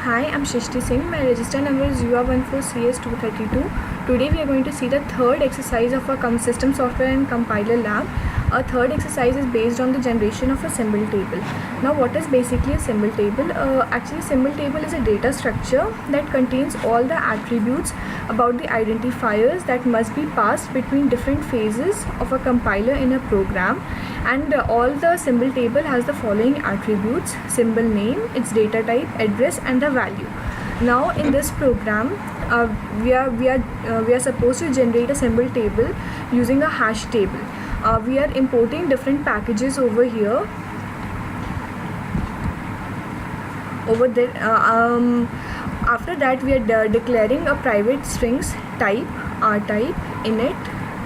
Hi, I'm Shrishti Singh. My register number is UR14CS232. Today we are going to see the third exercise of our system software and compiler lab. Our third exercise is based on the generation of a symbol table. Now, what is basically a symbol table? Actually, symbol table is a data structure that contains all the attributes about the identifiers that must be passed between different phases of a compiler in a program. And all the symbol table has the following attributes: symbol name, its data type, address, and the value. Now in this program we are supposed to generate a symbol table using a hash table. We are importing different packages over here. After that we are declaring a private strings type, R type, init,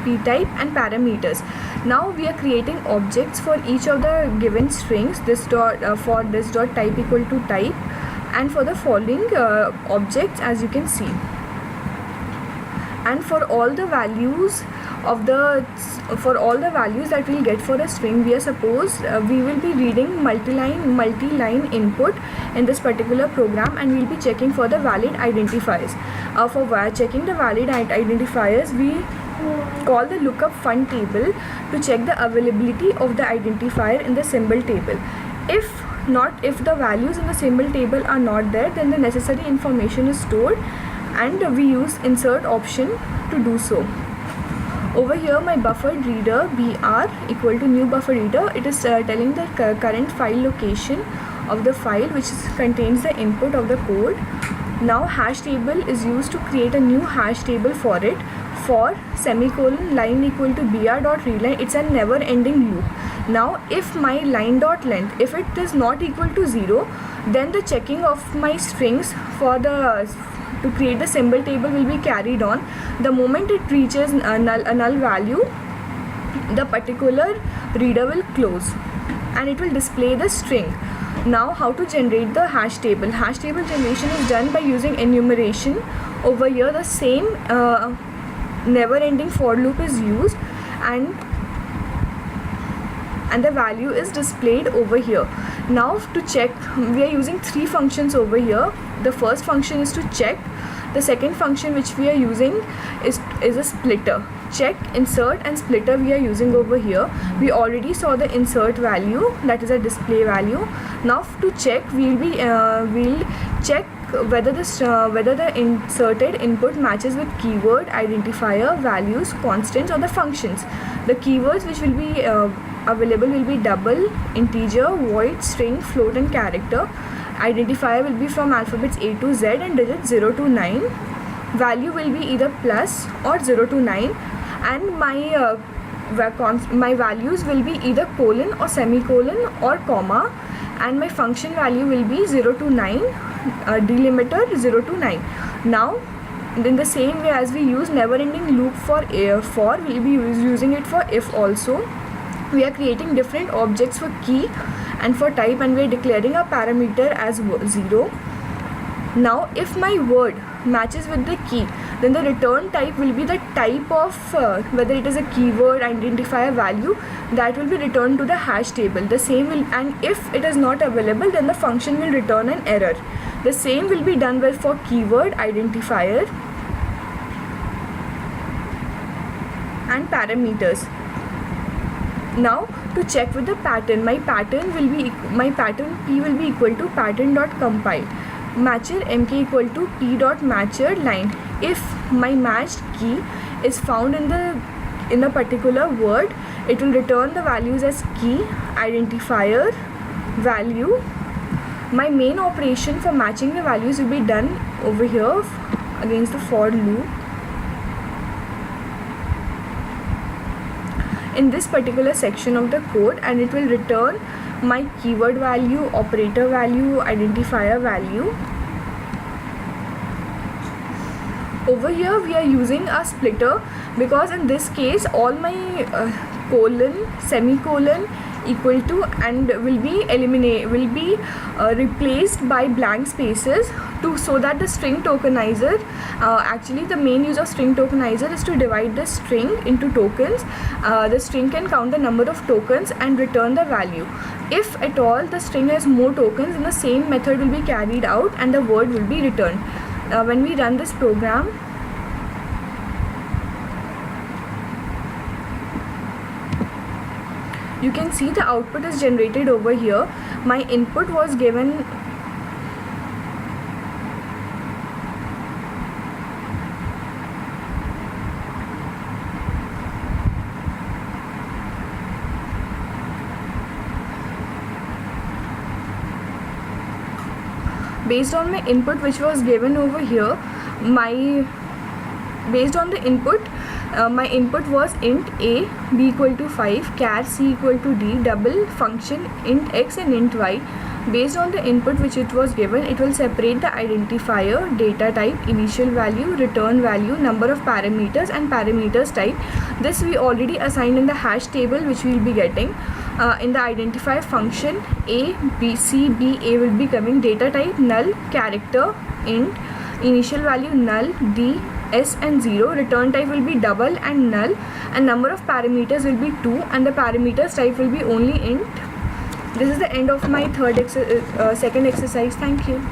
P type, and parameters. Now we are creating objects for each of the given strings. For this dot type equal to type, and for the following objects, as you can see. And for all the values that we'll get for a string, we will be reading multi-line input in this particular program, and we'll be checking for the valid identifiers. For checking the valid identifiers, we call the lookup fun table to check the availability of the identifier in the symbol table. If the values in the symbol table are not there, then the necessary information is stored, and we use insert option to do so. Over here, my buffered reader br equal to new buffer reader. It is telling the current file location of the file which contains the input of the code. Now hash table is used to create a new hash table for it. For semicolon line equal to br.readline, it's a never ending loop. Now if my line dot length, if it is not equal to 0, then the checking of my strings to create the symbol table will be carried on. The moment it reaches a null value, the particular reader will close and it will display the string. Now how to generate the hash table? Hash table generation is done by using enumeration. Over here the same never ending for loop is used, and the value is displayed over here. Now to check, we are using three functions over here. The first function is to check. The second function which we are using is a splitter. Check, insert, and splitter we are using over here. We already saw the insert value, that is a display value. Now to check, we'll check whether the inserted input matches with keyword, identifier, values, constants, or the functions. The keywords which will be available will be double, integer, void, string, float, and character. Identifier will be from alphabets A to Z and digits 0 to 9. Value will be either plus or 0 to 9, and my values will be either colon or semicolon or comma, and my function value will be 0 to 9, delimiter 0 to 9. Now in the same way as we use never ending loop for we'll be using it for if also. We are creating different objects for key and for type, and we are declaring a parameter as 0. Now if my word matches with the key, then the return type will be the type of whether it is a keyword, identifier, value, that will be returned to the hash table. The same will, and if it is not available, then the function will return an error. The same will be done with for keyword, identifier, and parameters. Now to check with the pattern, my pattern P will be equal to pattern.compile matcher mk equal to p.matcher line. If my matched key is found in a particular word, it will return the values as key, identifier, value. My main operation for matching the values will be done over here against the for loop. In this particular section of the code, and it will return my keyword value, operator value, identifier value. Over here we are using a splitter because in this case all my colon, semicolon equal to and will be replaced by blank spaces so that the string tokenizer, actually the main use of string tokenizer is to divide the string into tokens. The string can count the number of tokens and return the value. If at all the string has more tokens, then the same method will be carried out and the word will be returned. When we run this program, you can see the output is generated over here. My input was given based on my input which was given over here. Based on the input, my input was int a b equal to 5, char c equal to d, double function int x and int y. Based on the input which it was given, it will separate the identifier, data type, initial value, return value, number of parameters and parameters type. This we already assigned in the hash table which we will be getting. In the identifier function, a, b, c, b, a will be coming, data type null, character int, initial value null, d, s and 0, return type will be double and null, and number of parameters will be 2 and the parameters type will be only int. This is the end of my second exercise. Thank you.